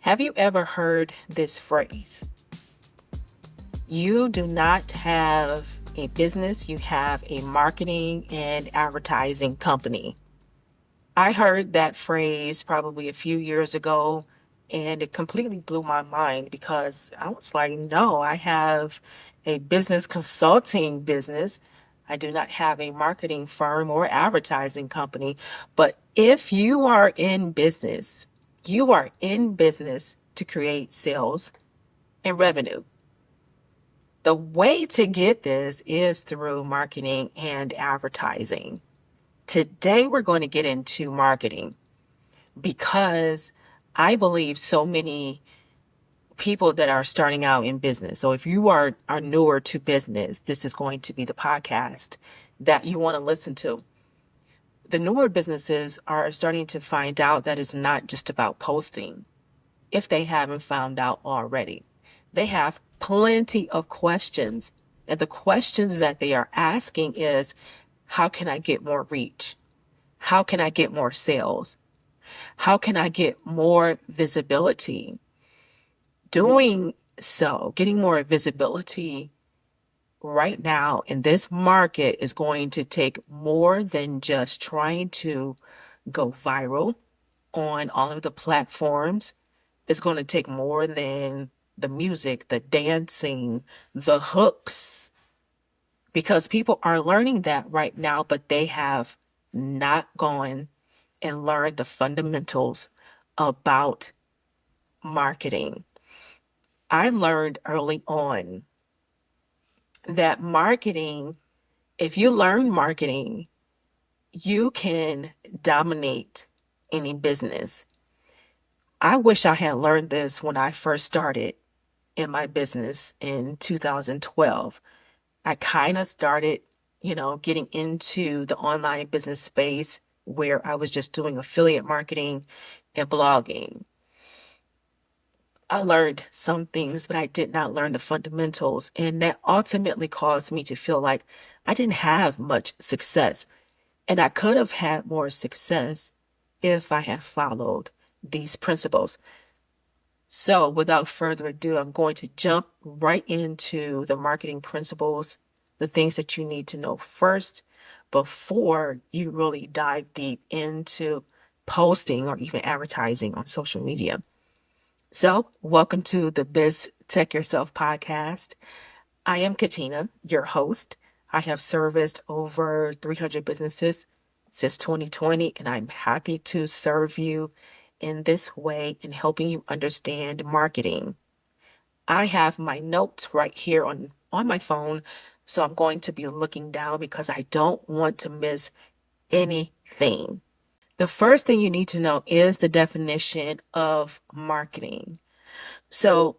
Have you ever heard this phrase? You do not have a business, you have a marketing and advertising company. I heard that phrase probably a few years ago, and it completely blew my mind because I was like, no, I have a business consulting business. I do not have a marketing firm or advertising company. But if you are in business, you are in business to create sales and revenue. The way to get this is through marketing and advertising. Today, we're going to get into marketing because I believe so many people that are starting out in business. So if you are newer to business, this is going to be the podcast that you want to listen to. The newer businesses are starting to find out that it's not just about posting, if they haven't found out already. They have plenty of questions. And the questions that they are asking is, how can I get more reach? How can I get more sales? How can I get more visibility? Doing so, getting more visibility right now in this market is going to take more than just trying to go viral on all of the platforms. It's going to take more than the music, the dancing, the hooks, because people are learning that right now, but they have not gone and learned the fundamentals about marketing. I learned early on that marketing, if you learn marketing, you can dominate any business. I wish I had learned this when I first started in my business in 2012. I kind of started, getting into the online business space where I was just doing affiliate marketing and blogging. I learned some things, but I did not learn the fundamentals. And that ultimately caused me to feel like I didn't have much success. And I could have had more success if I had followed these principles. So without further ado, I'm going to jump right into the marketing principles, the things that you need to know first before you really dive deep into posting or even advertising on social media. So, welcome to the BizTech Yourself podcast. I am Katina, your host. I have serviced over 300 businesses since 2020, and I'm happy to serve you in this way in helping you understand marketing. I have my notes right here on my phone, so I'm going to be looking down because I don't want to miss anything. The first thing you need to know is the definition of marketing. So,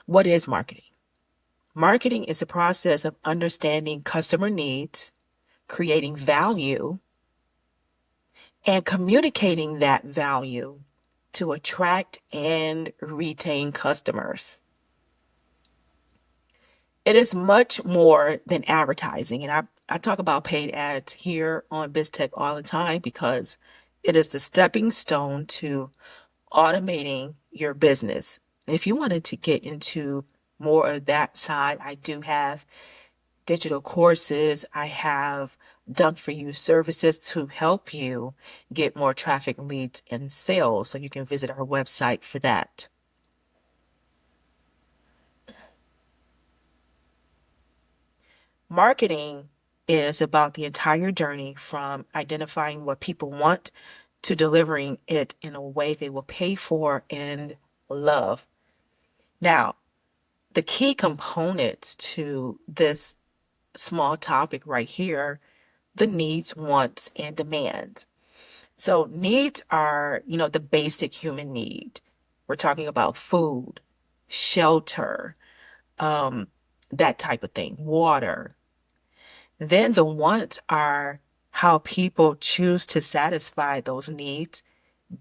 what is marketing? Marketing is the process of understanding customer needs, creating value, and communicating that value to attract and retain customers. It is much more than advertising. And I talk about paid ads here on BizTech all the time because it is the stepping stone to automating your business. If you wanted to get into more of that side, I do have digital courses. I have done for you services to help you get more traffic, leads, and sales. So you can visit our website for that. Marketing is about the entire journey from identifying what people want to delivering it in a way they will pay for and love. Now, the key components to this small topic right here, the needs, wants, and demands. So needs are, the basic human need. We're talking about food, shelter, that type of thing, water. Then the wants are how people choose to satisfy those needs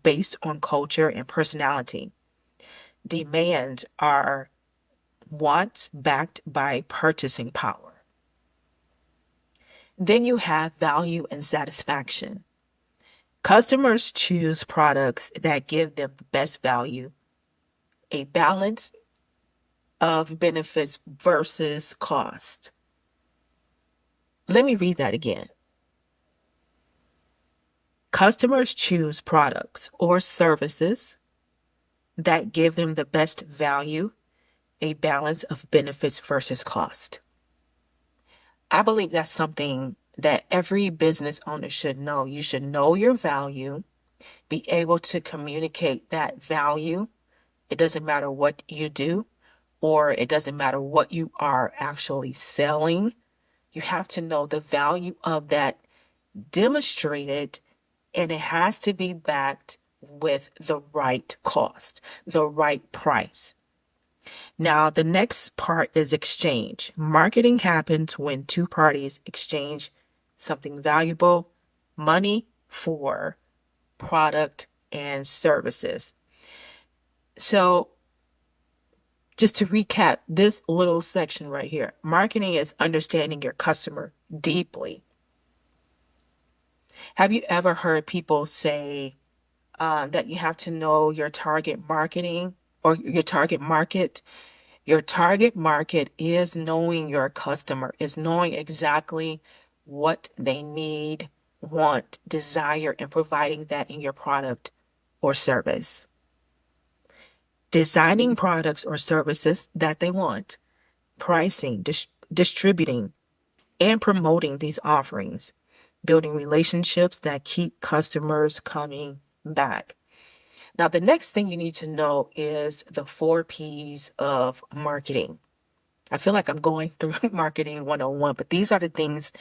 based on culture and personality. Demands are wants backed by purchasing power. Then you have value and satisfaction. Customers choose products that give them the best value a balance of benefits versus cost. Let me read that again. Customers choose products or services that give them the best value, a balance of benefits versus cost. I believe that's something that every business owner should know. You should know your value, be able to communicate that value. It doesn't matter what you do, or it doesn't matter what you are actually selling. You have to know the value of that demonstrated, and it has to be backed with the right cost, the right price. Now, the next part is exchange. Marketing happens when two parties exchange something valuable, money for product and services. So, just to recap this little section right here, marketing is understanding your customer deeply. Have you ever heard people say that you have to know your target marketing or your target market? Your target market is knowing your customer, is knowing exactly what they need, want, desire, and providing that in your product or service. Designing products or services that they want, pricing, distributing, and promoting these offerings, building relationships that keep customers coming back. Now, the next thing you need to know is the 4 P's of marketing. I feel like I'm going through marketing 101, but these are the things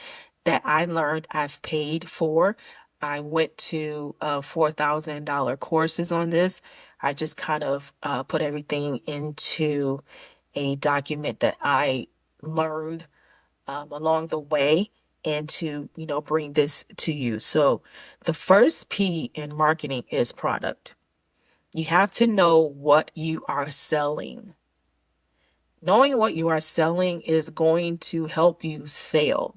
that I learned I've paid for. I went to $4,000 courses on this. I just kind of put everything into a document that I learned along the way and to, bring this to you. So the first P in marketing is product. You have to know what you are selling. Knowing what you are selling is going to help you sell.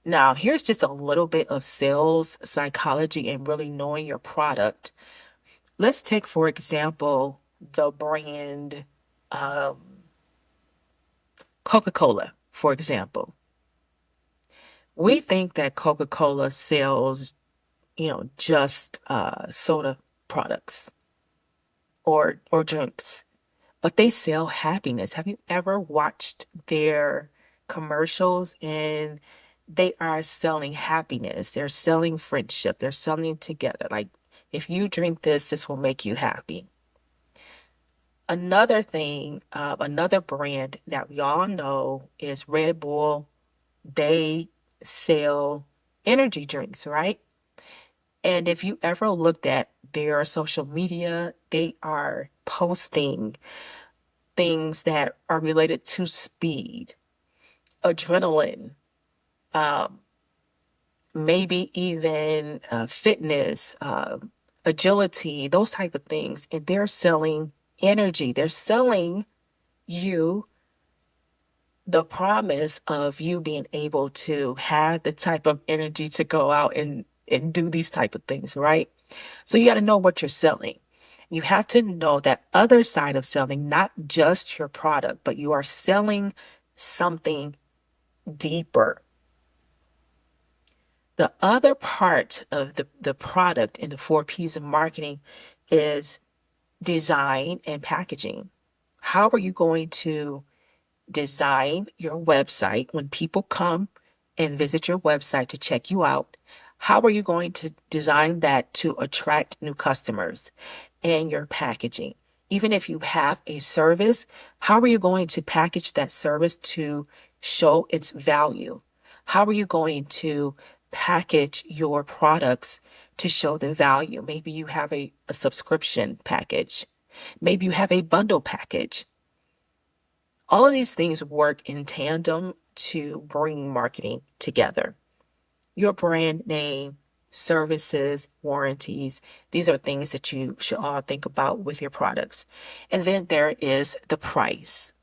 Now, here's just a little bit of sales psychology and really knowing your product. Let's take, for example, the brand Coca-Cola, for example. We think that Coca-Cola sells, just soda products or drinks, but they sell happiness. Have you ever watched their commercials? And they are selling happiness. They're selling friendship. They're selling together. Like, if you drink this, this will make you happy. Another thing, another brand that we all know is Red Bull. They sell energy drinks, right? And if you ever looked at their social media, they are posting things that are related to speed, adrenaline, um, maybe even fitness, agility, those type of things. And they're selling energy. They're selling you the promise of you being able to have the type of energy to go out and do these type of things, right? So you got to know what you're selling. You have to know that other side of selling, not just your product, but you are selling something deeper. The other part of the product in the 4 P's of marketing is design and packaging. How are you going to design your website when people come and visit your website to check you out? How are you going to design that to attract new customers? And your packaging. Even if you have a service, how are you going to package that service to show its value? How are you going to package your products to show the value? Maybe you have a subscription package. Maybe you have a bundle package. All of these things work in tandem to bring marketing together. Your brand name, services, warranties, these are things that you should all think about with your products. And then there is the price.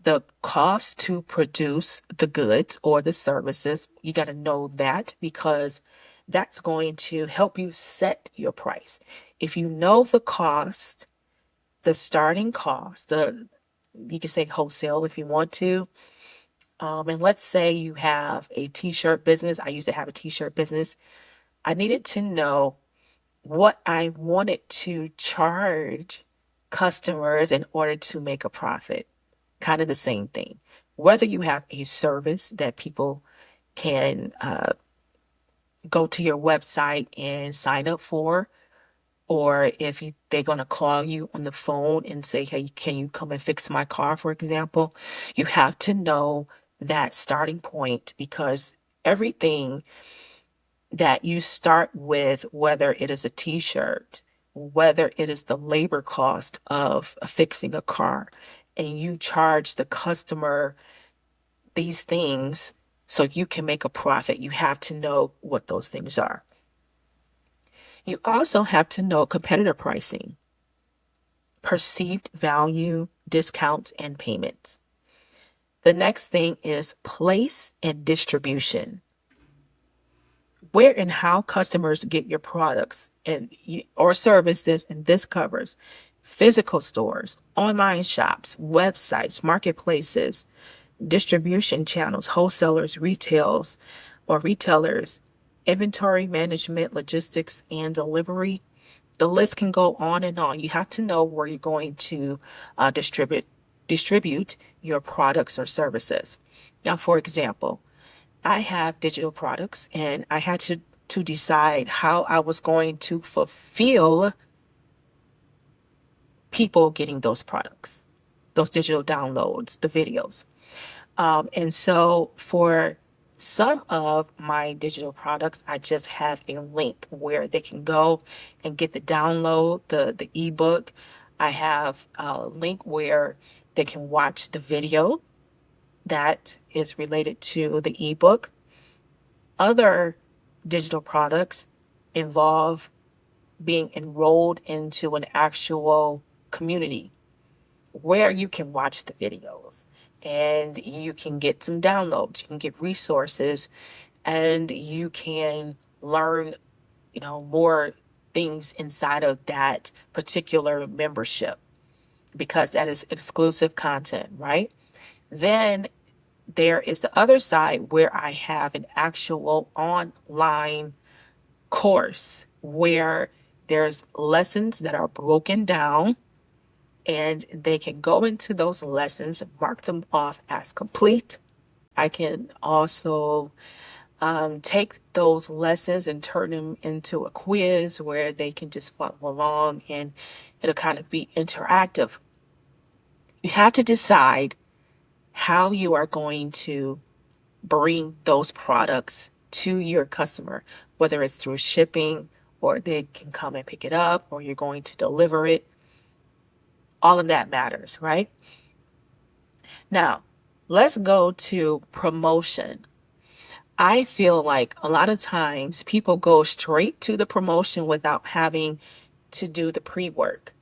The cost to produce the goods or the services, you got to know that because that's going to help you set your price. If you know the cost, the starting cost, you can say wholesale if you want to. And let's say you have a t-shirt business. I used to have a t-shirt business. I needed to know what I wanted to charge customers in order to make a profit. Kind of the same thing. Whether you have a service that people can go to your website and sign up for, or if they're going to call you on the phone and say, hey, can you come and fix my car, for example, you have to know that starting point, because everything that you start with, whether it is a t-shirt, whether it is the labor cost of fixing a car, and you charge the customer these things so you can make a profit, you have to know what those things are. You also have to know competitor pricing, perceived value, discounts, and payments. The next thing is place and distribution. Where and how customers get your products or services, and this covers physical stores, online shops, websites, marketplaces, distribution channels, wholesalers, retailers, inventory management, logistics, and delivery. The list can go on and on. You have to know where you're going to distribute your products or services. Now, for example, I have digital products, and I had to decide how I was going to fulfill people getting those products, those digital downloads, the videos. And so for some of my digital products, I just have a link where they can go and get the download, the ebook. I have a link where they can watch the video that is related to the ebook. Other digital products involve being enrolled into an actual community where you can watch the videos and you can get some downloads, you can get resources, and you can learn, more things inside of that particular membership, because that is exclusive content, right? Then there is the other side where I have an actual online course where there's lessons that are broken down, and they can go into those lessons and mark them off as complete. I can also take those lessons and turn them into a quiz where they can just follow along, and it'll kind of be interactive. You have to decide how you are going to bring those products to your customer, whether it's through shipping or they can come and pick it up or you're going to deliver it. All of that matters, right? Now, let's go to promotion. I feel like a lot of times people go straight to the promotion without having to do the pre-work.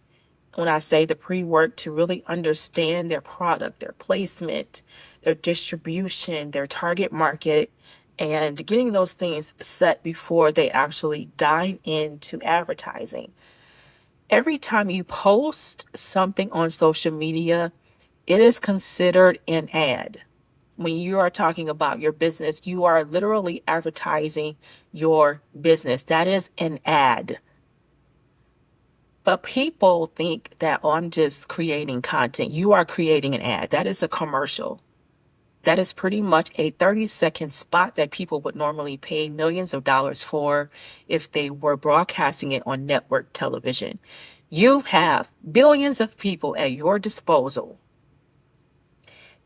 When I say the pre-work, to really understand their product, their placement, their distribution, their target market, and getting those things set before they actually dive into advertising. Every time you post something on social media, it is considered an ad. When you are talking about your business, you are literally advertising your business. That is an ad. But people think that, oh, I'm just creating content. You are creating an ad. That is a commercial. That is pretty much a 30-second spot that people would normally pay millions of dollars for if they were broadcasting it on network television. You have billions of people at your disposal,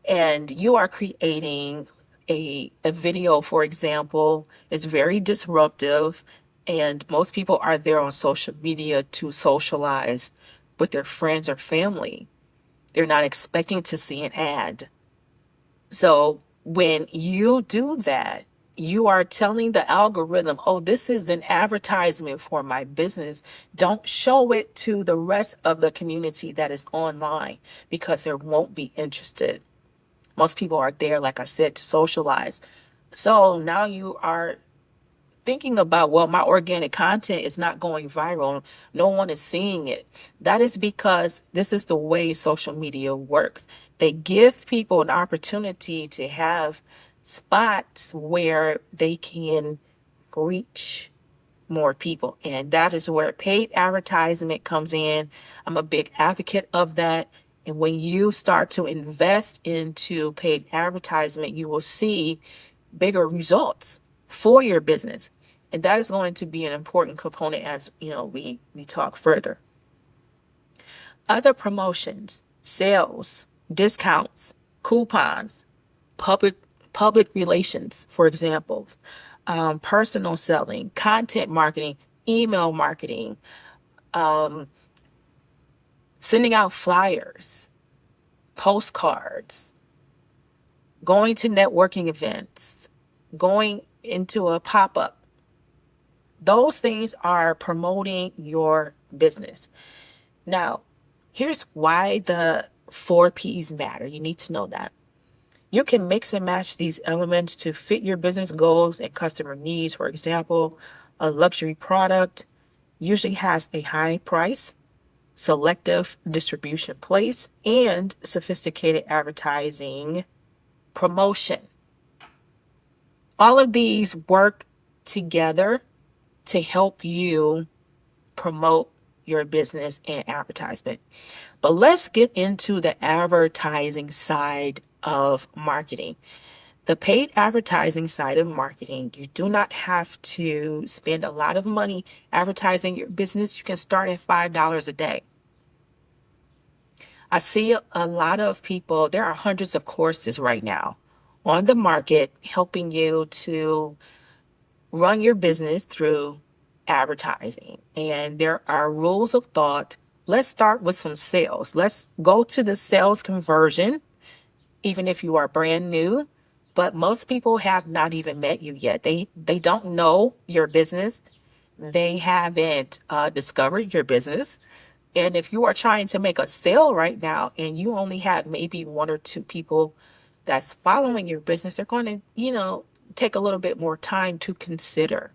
and you are creating a video, for example, is very disruptive, and most people are there on social media to socialize with their friends or family. They're not expecting to see an ad. So when you do that, you are telling the algorithm, oh, this is an advertisement for my business. Don't show it to the rest of the community that is online, because they won't be interested. Most people are there, like I said, to socialize. So now you are thinking about, well, my organic content is not going viral, no one is seeing it. That is because this is the way social media works. They give people an opportunity to have spots where they can reach more people. And that is where paid advertisement comes in. I'm a big advocate of that. And when you start to invest into paid advertisement, you will see bigger results for your business. And that is going to be an important component as we talk further. Other promotions, sales, discounts, coupons, public public relations, for example, personal selling, content marketing, email marketing, um, sending out flyers, postcards, going to networking events, going into a pop-up. Those things are promoting your business. Now, here's why the 4 P's matter. You need to know that. You can mix and match these elements to fit your business goals and customer needs. For example, a luxury product usually has a high price, selective distribution place, and sophisticated advertising promotion. All of these work together to help you promote your business and advertisement. But let's get into the advertising side of marketing. The paid advertising side of marketing, you do not have to spend a lot of money advertising your business. You can start at $5 a day. I see a lot of people, there are hundreds of courses right now on the market helping you to run your business through advertising. And there are rules of thought. Let's start with some sales. Let's go to the sales conversion, even if you are brand new. But most people have not even met you yet. They don't know your business. They haven't discovered your business. And if you are trying to make a sale right now and you only have maybe 1 or 2 people that's following your business, they're going to, take a little bit more time to consider.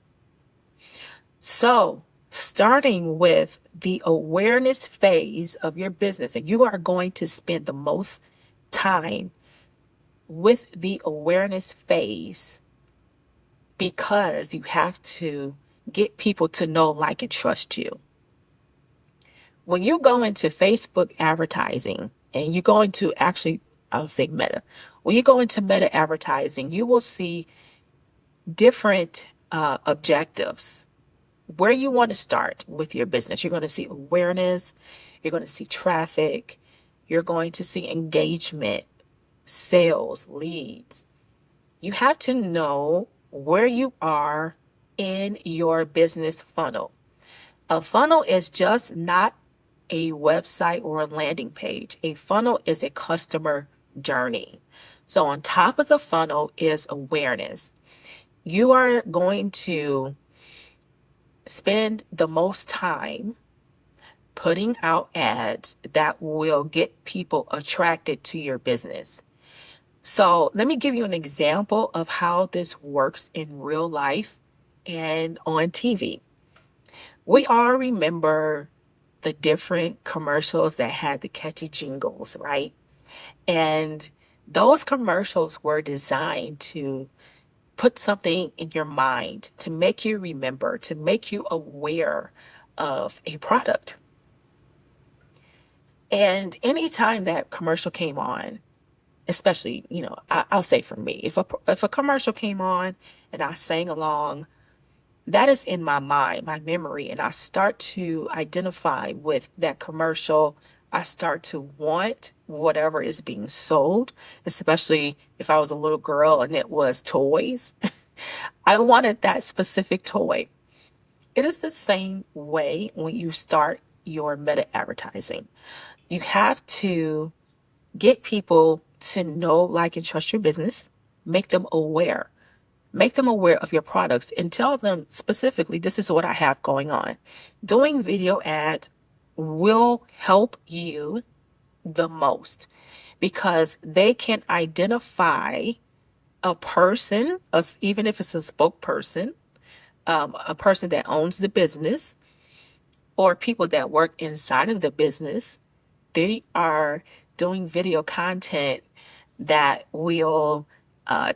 So, starting with the awareness phase of your business, and you are going to spend the most time with the awareness phase because you have to get people to know, like, and trust you. When you go into Facebook advertising and you go into I'll say Meta. When you go into Meta advertising, you will see different objectives where you want to start with your business. You're going to see awareness, you're going to see traffic, you're going to see engagement, sales, leads. You have to know where you are in your business funnel. A funnel is just not a website or a landing page. A funnel is a customer journey. So on top of the funnel is awareness. You are going to spend the most time putting out ads that will get people attracted to your business. So let me give you an example of how this works in real life and on TV. We all remember the different commercials that had the catchy jingles, right? And those commercials were designed to put something in your mind, to make you remember, to make you aware of a product. And anytime that commercial came on, especially, I'll say for me, if a commercial came on and I sang along, that is in my mind, my memory, and I start to identify with that commercial. I start to want whatever is being sold, especially if I was a little girl and it was toys. I wanted that specific toy. It is the same way when you start your meta advertising. You have to get people to know, like, and trust your business, make them aware. Make them aware of your products and tell them specifically, this is what I have going on. Doing video ads will help you the most because they can identify a person, even if it's a spokesperson, a person that owns the business or people that work inside of the business, they are doing video content that will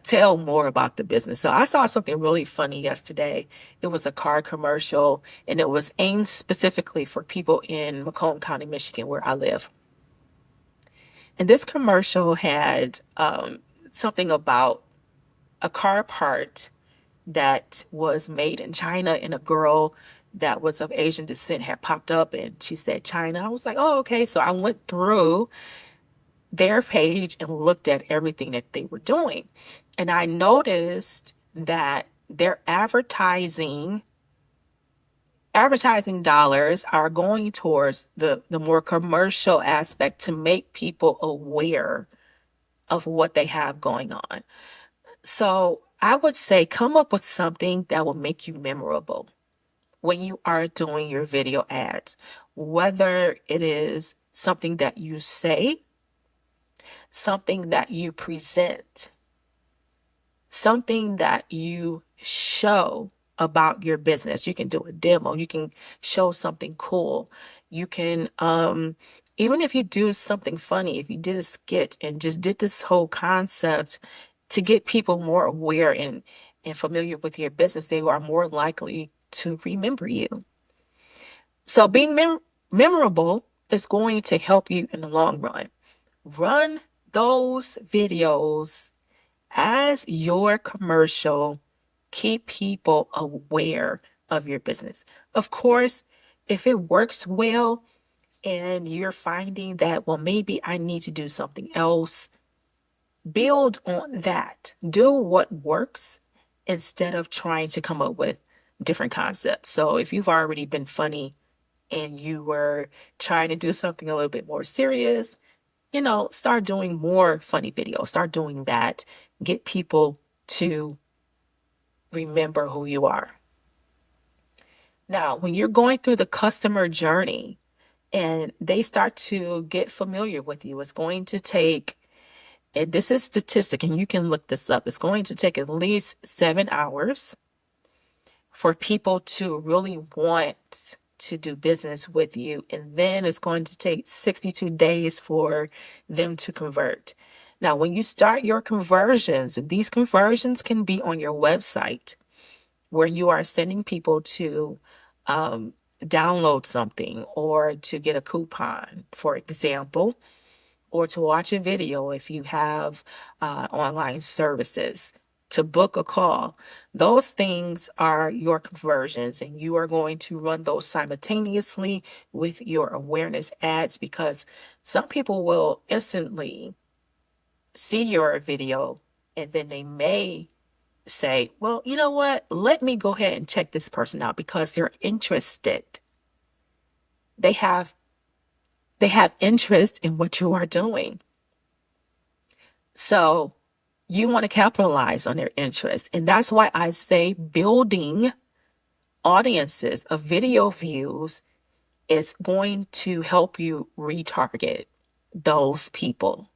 tell more about the business. So I saw something really funny yesterday. It was a car commercial, and it was aimed specifically for people in Macomb County, Michigan, where I live. And this commercial had something about a car part that was made in China, and a girl that was of Asian descent had popped up and she said China. I was like, oh, okay. So I went through their page and looked at everything that they were doing. And I noticed that their advertising dollars are going towards the more commercial aspect to make people aware of what they have going on. So I would say come up with something that will make you memorable when you are doing your video ads, whether it is something that you say, something that you present, something that you show about your business. You can do a demo, you can show something cool. You can, even if you do something funny, if you did a skit and just did this whole concept to get people more aware and familiar with your business, they are more likely to remember you. So being memorable is going to help you in the long run. Run those videos as your commercial. Keep people aware of your business. Of course, if it works well and you're finding that, well, maybe I need to do something else, build on that. Do what works instead of trying to come up with different concepts. So if you've already been funny and you were trying to do something a little bit more serious, start doing more funny videos. Start doing that. Get people to remember who you are. Now, when you're going through the customer journey and they start to get familiar with you, it's going to take, and this is statistic, and you can look this up, it's going to take at least 7 hours for people to really want to do business with you. And then it's going to take 62 days for them to convert. Now, when you start your conversions, and these conversions can be on your website where you are sending people to download something or to get a coupon, for example, or to watch a video if you have online services, to book a call. Those things are your conversions, and you are going to run those simultaneously with your awareness ads, because some people will instantly see your video and then they may say, well, you know what? Let me go ahead and check this person out because they're interested. They have interest in what you are doing. So you want to capitalize on their interest. And that's why I say building audiences of video views is going to help you retarget those people.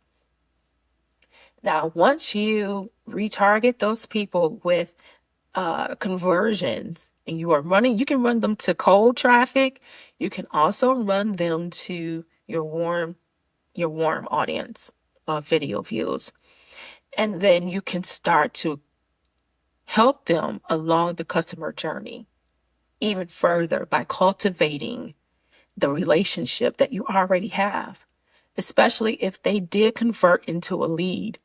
Now, once you retarget those people with conversions and you can run them to cold traffic. You can also run them to your warm audience of video views. And then you can start to help them along the customer journey even further by cultivating the relationship that you already have, especially if they did convert into a lead.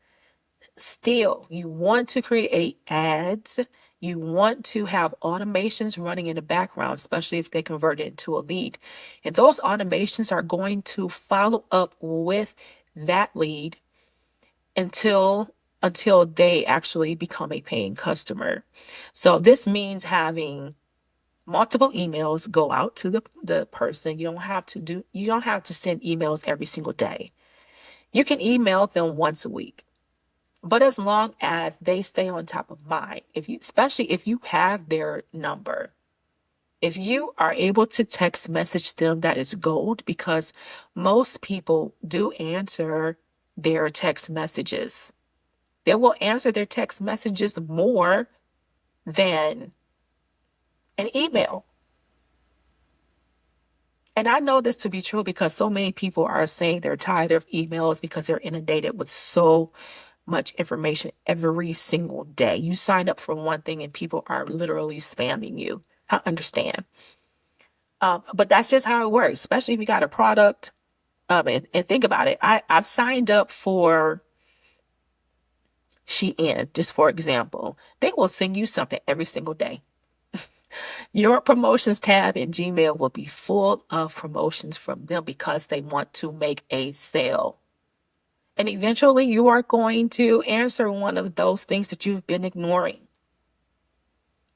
Still, you want to create ads. You want to have automations running in the background, especially if they convert it into a lead. And those automations are going to follow up with that lead until they actually become a paying customer. So this means having multiple emails go out to the person. You don't have to send emails every single day. You can email them once a week. But as long as they stay on top of mind, especially if you have their number, if you are able to text message them, that is gold, because most people do answer their text messages. They will answer their text messages more than and email. And I know this to be true because so many people are saying they're tired of emails because they're inundated with so much information every single day. You sign up for one thing and people are literally spamming you. I understand. But that's just how it works, especially if you got a product. And think about it. I've signed up for Shein, just for example. They will send you something every single day. Your promotions tab in Gmail will be full of promotions from them because they want to make a sale. And eventually you are going to answer one of those things that you've been ignoring.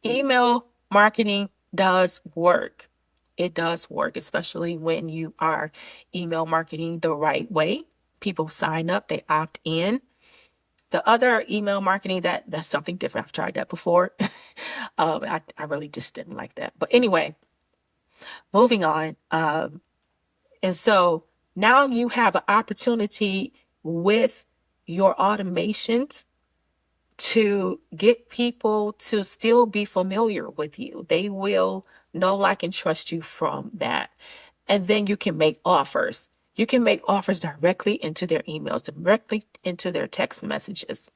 Email marketing does work. It does work, especially when you are email marketing the right way. People sign up, they opt in. The other email marketing, that's something different. I've tried that before. I really just didn't like that. But anyway, moving on. And so now you have an opportunity with your automations to get people to still be familiar with you. They will know, like, and trust you from that. And then you can make offers. You can make offers directly into their emails, directly into their text messages.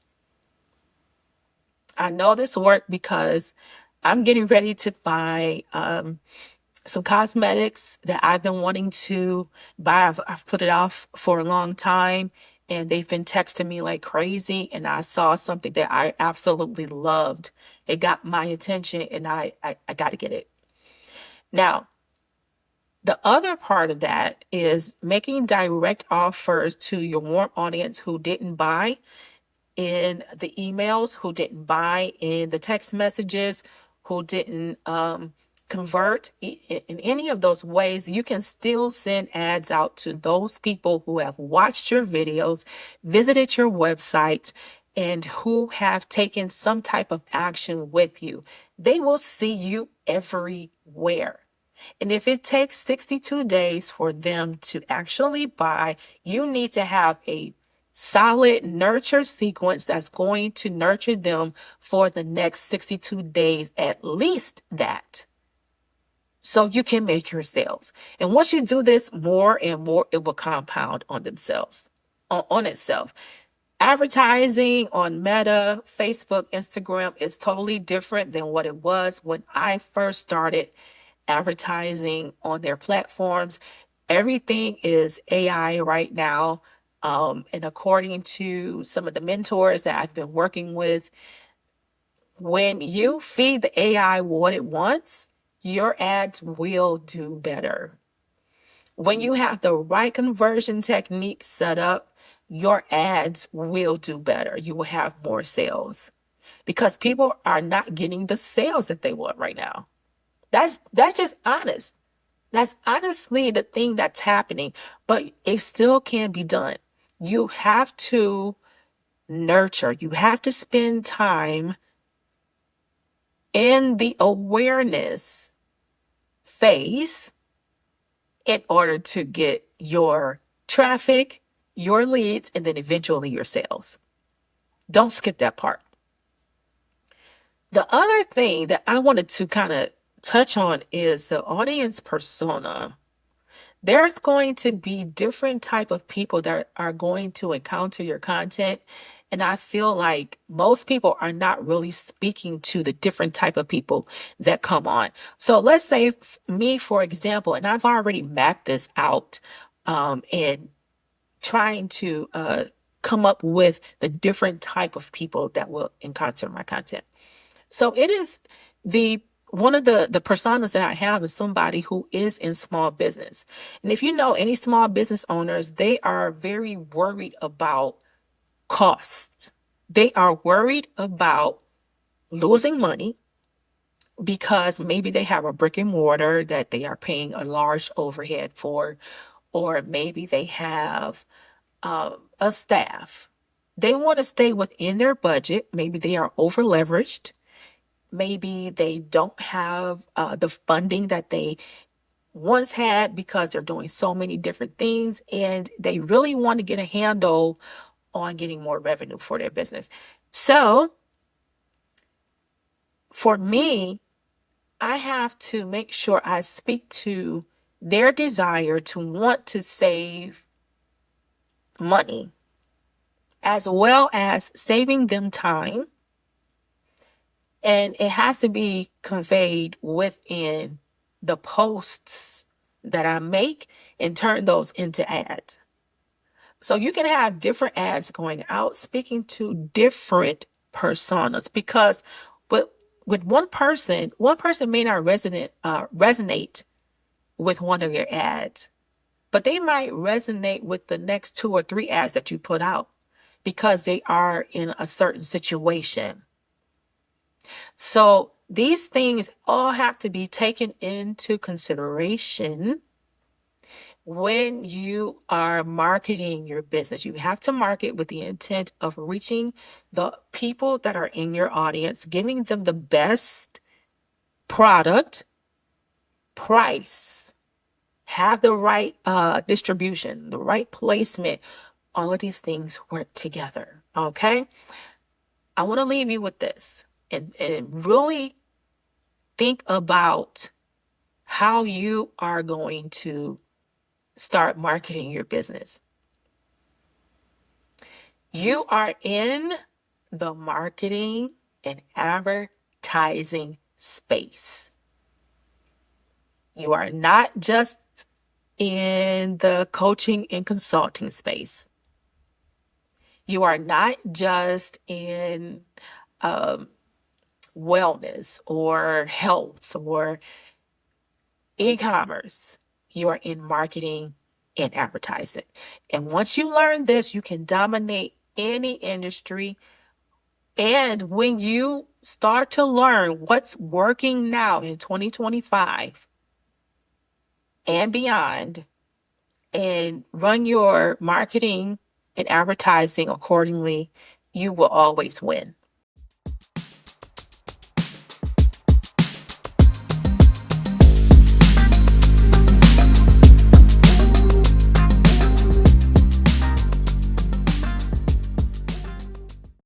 I know this worked because I'm getting ready to buy some cosmetics that I've been wanting to buy. I've put it off for a long time and they've been texting me like crazy. And I saw something that I absolutely loved. It got my attention and I got to get it. Now, the other part of that is making direct offers to your warm audience who didn't buy in the emails, who didn't buy in the text messages, who didn't convert in any of those ways. You can still send ads out to those people who have watched your videos, visited your website, and who have taken some type of action with you. They will see you everywhere. And if it takes 62 days for them to actually buy, you need to have a solid nurture sequence that's going to nurture them for the next 62 days, at least that. So you can make your sales. And once you do this more and more, it will compound on themselves, on itself. Advertising on Meta, Facebook, Instagram is totally different than what it was when I first started advertising on their platforms. Everything is AI right now. And according to some of the mentors that I've been working with, when you feed the AI what it wants, your ads will do better. When you have the right conversion technique set up, your ads will do better. You will have more sales because people are not getting the sales that they want right now. That's just honest. That's honestly the thing that's happening, but it still can be done. You have to nurture, you have to spend time in the awareness phase in order to get your traffic, your leads, and then eventually your sales. Don't skip that part. The other thing that I wanted to kind of touch on is the audience persona. There's going to be different type of people that are going to encounter your content. And I feel like most people are not really speaking to the different type of people that come on. So let's say me, for example, and I've already mapped this out and trying to come up with the different type of people that will encounter my content. So it is the one of the personas that I have is somebody who is in small business. And if you know any small business owners, they are very worried about costs. They are worried about losing money because maybe they have a brick and mortar that they are paying a large overhead for, or maybe they have a staff. They want to stay within their budget. Maybe they are over leveraged. Maybe they don't have the funding that they once had because they're doing so many different things and they really want to get a handle on getting more revenue for their business. So for me, I have to make sure I speak to their desire to want to save money, as well as saving them time. And it has to be conveyed within the posts that I make and turn those into ads. So you can have different ads going out, speaking to different personas, because but with one person may not resonate with one of your ads, but they might resonate with the next two or three ads that you put out because they are in a certain situation. So these things all have to be taken into consideration when you are marketing your business. You have to market with the intent of reaching the people that are in your audience, giving them the best product, price, have the right distribution, the right placement. All of these things work together. Okay. I want to leave you with this and really think about how you are going to start marketing your business. You are in the marketing and advertising space. You are not just in the coaching and consulting space. You are not just in wellness or health or e-commerce. You are in marketing and advertising. And once you learn this, you can dominate any industry. And when you start to learn what's working now in 2025 and beyond, and run your marketing and advertising accordingly, you will always win.